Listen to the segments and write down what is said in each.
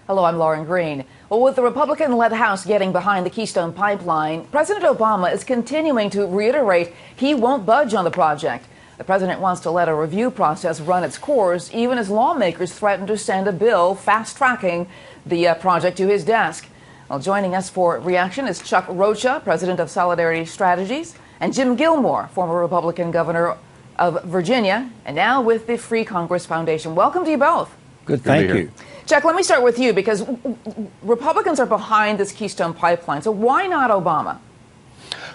Hello, I'm Lauren Green. Well, with the Republican-led House getting behind the Keystone pipeline, President Obama is continuing to reiterate he won't budge on the project. The president wants to let a review process run its course, even as lawmakers threaten to send a bill fast-tracking the project to his desk. Well, joining us for reaction is Chuck Rocha, president of Solidarity Strategies, and Jim Gilmore, former Republican governor of Virginia, and now with the Free Congress Foundation. Welcome to you both. Good, thank you. Chuck, let me start with you, because Republicans are behind this Keystone pipeline. So why not Obama?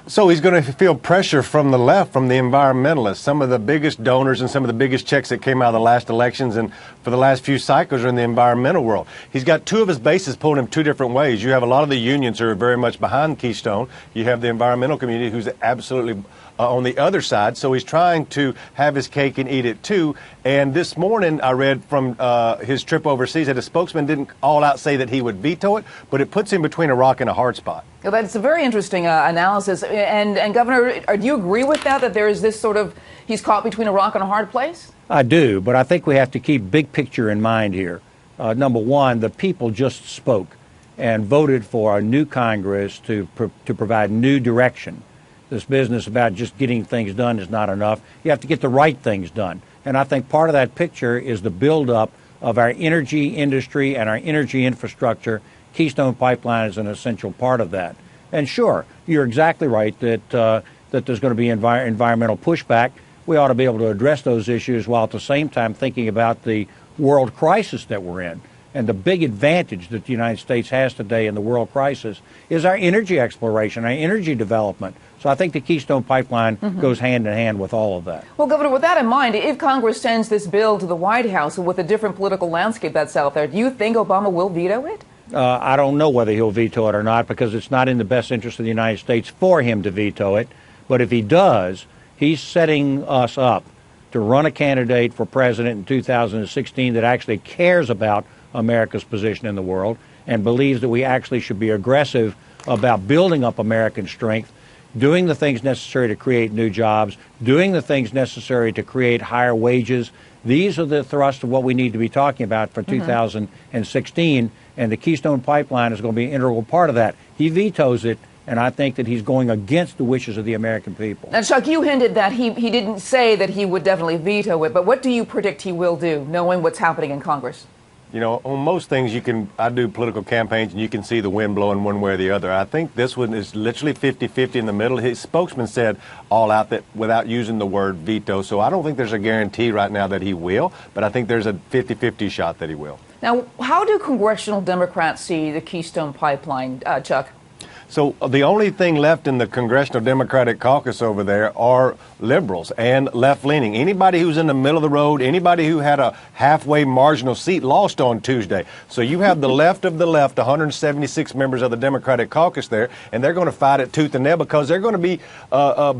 So he's going to feel pressure from the left, from the environmentalists. Some of the biggest donors and some of the biggest checks that came out of the last elections and for the last few cycles are in the environmental world. He's got two of his bases pulling him two different ways. You have a lot of the unions who are very much behind Keystone. You have the environmental community who's absolutely on the other side. So he's trying to have his cake and eat it too. And this morning I read from his trip overseas that his spokesman didn't all out say that he would veto it, but it puts him between a rock and a hard spot. Well, that's a very interesting analysis. And Governor, do you agree with that, that there is this sort of, he's caught between a rock and a hard place? I do, but I think we have to keep big picture in mind here. Number one, the people just spoke and voted for a new Congress to provide new direction. This business about just getting things done is not enough. You have to get the right things done. And I think part of that picture is the buildup of our energy industry and our energy infrastructure. Keystone Pipeline is an essential part of that. And sure, you're exactly right that there's going to be environmental pushback. We ought to be able to address those issues while at the same time thinking about the world crisis that we're in. And the big advantage that the United States has today in the world crisis is our energy exploration, our energy development. So I think the Keystone Pipeline goes hand in hand with all of that. Well, Governor, with that in mind, if Congress sends this bill to the White House with a different political landscape that's out there, do you think Obama will veto it? I don't know whether he'll veto it or not, because it's not in the best interest of the United States for him to veto it. But if he does, he's setting us up to run a candidate for president in 2016 that actually cares about America's position in the world and believes that we actually should be aggressive about building up American strength, doing the things necessary to create new jobs, doing the things necessary to create higher wages. These are the thrust of what we need to be talking about for 2016, and the Keystone Pipeline is going to be an integral part of that. He vetoes it, and I think that he's going against the wishes of the American people. Now, Chuck, you hinted that he didn't say that he would definitely veto it, but what do you predict he will do, knowing what's happening in Congress? You know, on most things I do political campaigns and you can see the wind blowing one way or the other. I think this one is literally 50-50 in the middle. His spokesman said all out that without using the word veto. So I don't think there's a guarantee right now that he will, but I think there's a 50-50 shot that he will. Now, how do congressional Democrats see the Keystone Pipeline, Chuck? So the only thing left in the Congressional Democratic Caucus over there are liberals and left-leaning. Anybody who's in the middle of the road, anybody who had a halfway marginal seat lost on Tuesday. So you have the left of the left, 176 members of the Democratic Caucus there, and they're going to fight it tooth and nail because they're going to be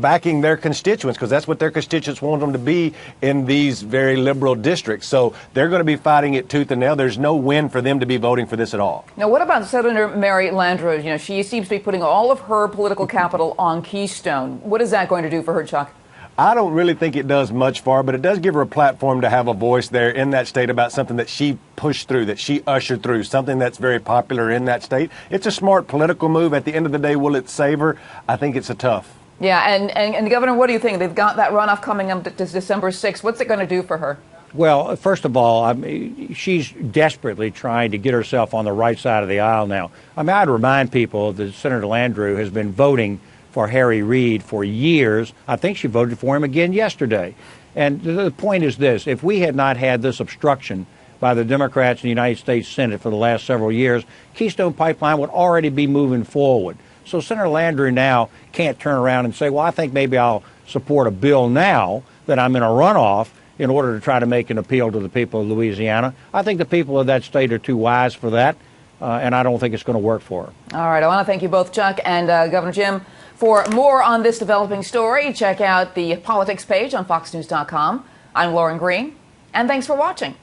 backing their constituents, because that's what their constituents want them to be in these very liberal districts. So they're going to be fighting it tooth and nail. There's no win for them to be voting for this at all. Now, what about Senator Mary Landrieu? You know, she seems to be putting all of her political capital on Keystone. What is that going to do for her, Chuck? I don't really think it does much for her, but it does give her a platform to have a voice there in that state about something that she pushed through, that she ushered through, something that's very popular in that state. It's a smart political move. At the end of the day, will it save her? I think it's a tough. Yeah, and Governor, what do you think? They've got that runoff coming up to December 6th. What's it going to do for her? Well, first of all, I mean, she's desperately trying to get herself on the right side of the aisle now. I mean, I'd remind people that Senator Landrieu has been voting for Harry Reid for years. I think she voted for him again yesterday. And the point is this: if we had not had this obstruction by the Democrats in the United States Senate for the last several years, Keystone Pipeline would already be moving forward. So Senator Landrieu now can't turn around and say, well, I think maybe I'll support a bill now that I'm in a runoff in order to try to make an appeal to the people of Louisiana. I think the people of that state are too wise for that, and I don't think it's going to work for her. All right, I want to thank you both, Chuck and Governor Jim. For more on this developing story, check out the politics page on foxnews.com. I'm Lauren Green, and thanks for watching.